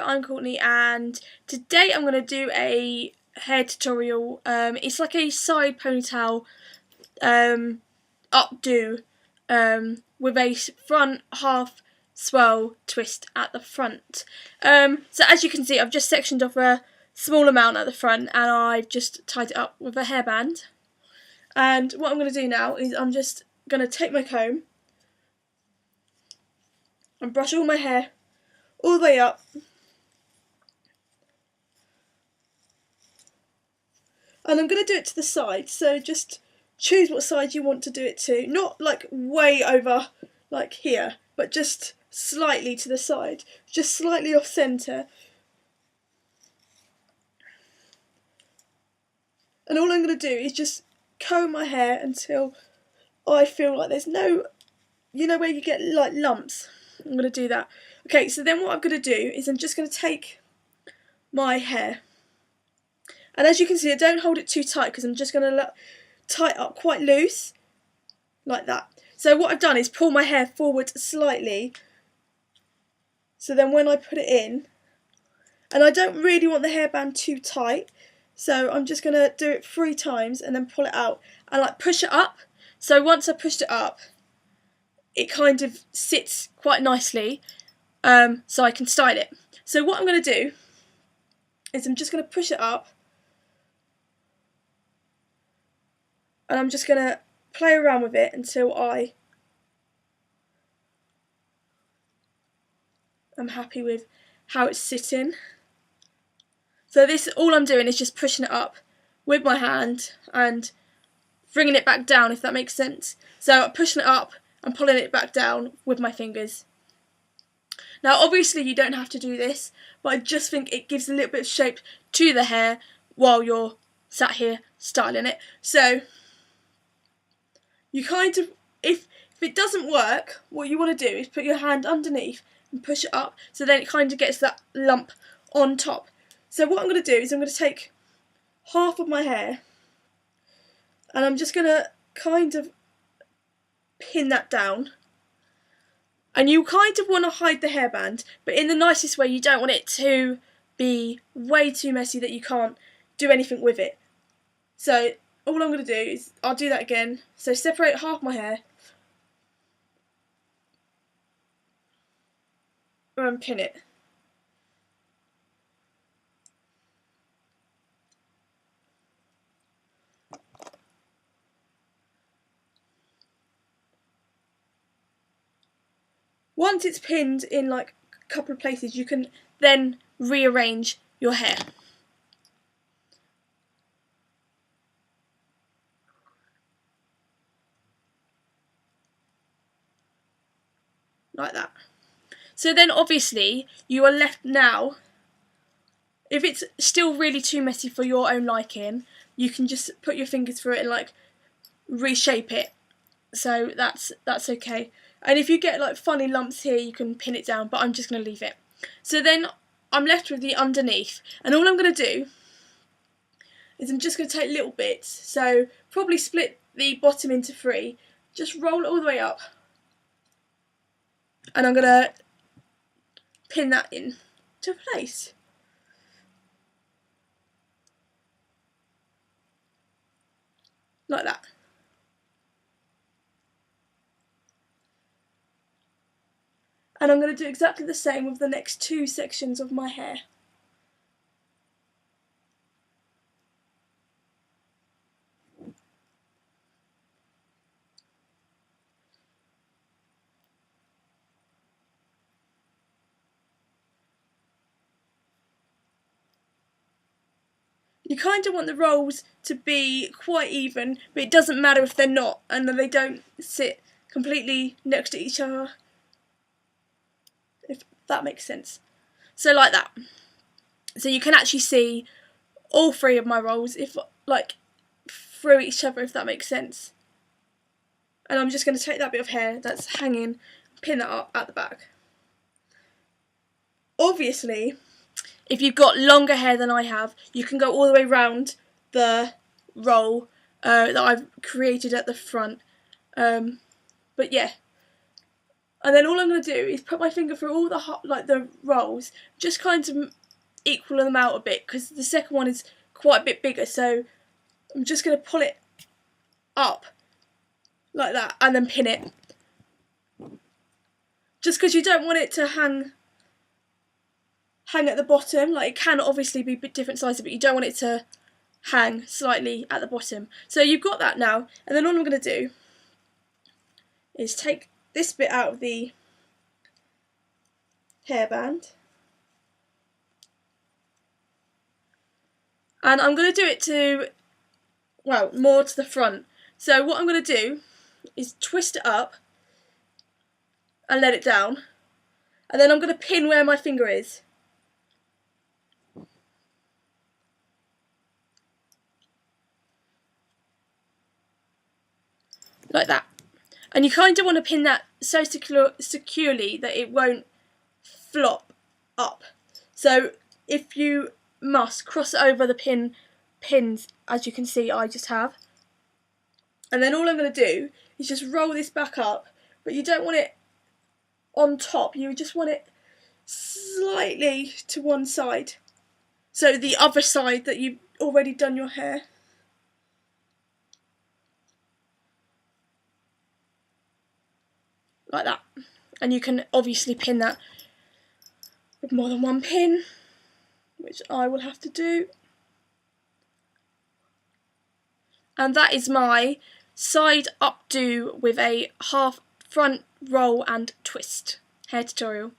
I'm Courtney and today I'm going to do a hair tutorial. It's like a side ponytail updo with a front half swirl twist at the front. So as you can see, I've just sectioned off a small amount at the front and I've just tied it up with a hairband. And what I'm going to do now is I'm just going to take my comb and brush all my hair all the way up. And I'm going to do it to the side, so just choose what side you want to do it to. Not like way over like here, but just slightly to the side, just slightly off centre. And all I'm going to do is just comb my hair until I feel like there's no, you know where you get like lumps? I'm going to do that. Okay, so then what I'm going to do is I'm just going to take my hair. And as you can see, I don't hold it too tight because I'm just going to tie it up quite loose, like that. So what I've done is pull my hair forward slightly, so then when I put it in, and I don't really want the hairband too tight, so I'm just going to do it 3 times and then pull it out and like push it up. So once I pushed it up, it kind of sits quite nicely, so I can style it. So what I'm going to do is I'm just going to push it up. And I'm just going to play around with it until I am happy with how it's sitting. So this, all I'm doing is just pushing it up with my hand and bringing it back down, if that makes sense. So I'm pushing it up and pulling it back down with my fingers. Now obviously you don't have to do this, but I just think it gives a little bit of shape to the hair while you're sat here styling it. So you kind of, if it doesn't work, what you want to do is put your hand underneath and push it up, so then it kind of gets that lump on top. So what I'm going to do is I'm going to take half of my hair and I'm just going to kind of pin that down. And you kind of want to hide the hairband, but in the nicest way. You don't want it to be way too messy that you can't do anything with it. So all I'm going to do is, I'll do that again, so separate half my hair and pin it. Once it's pinned in like a couple of places, you can then rearrange your hair. Like that. So then obviously you are left now, if it's still really too messy for your own liking, you can just put your fingers through it and like reshape it. So that's okay. And if you get like funny lumps here, you can pin it down, but I'm just going to leave it. So then I'm left with the underneath, and all I'm going to do is I'm just going to take little bits, so probably split the bottom into 3, just roll it all the way up, and I'm going to pin that in to place. Like that. And I'm going to do exactly the same with the next 2 sections of my hair. You kind of want the rolls to be quite even, but it doesn't matter if they're not, and they don't sit completely next to each other, if that makes sense. So like that. So you can actually see all 3 of my rolls, if like through each other, if that makes sense. And I'm just going to take that bit of hair that's hanging, pin that up at the back. Obviously, if you've got longer hair than I have, you can go all the way round the roll that I've created at the front. But yeah, And then all I'm going to do is put my finger through all the rolls, just kind of equal them out a bit, because the second one is quite a bit bigger. So I'm just going to pull it up like that and then pin it. Just because you don't want it to hang at the bottom. Like, it can obviously be different sizes, but you don't want it to hang slightly at the bottom. So you've got that now, and then all I'm going to do is take this bit out of the hairband, and I'm going to do it to, well, more to the front. So what I'm going to do is twist it up and let it down, and then I'm going to pin where my finger is. Like that. And you kind of want to pin that so securely that it won't flop up. So if you must, cross it over the pins, as you can see I just have. And then all I'm going to do is just roll this back up, but you don't want it on top, you just want it slightly to one side. So the other side that you've already done your hair. Like that. And you can obviously pin that with more than one pin, which I will have to do. And that is my side updo with a half front roll and twist hair tutorial.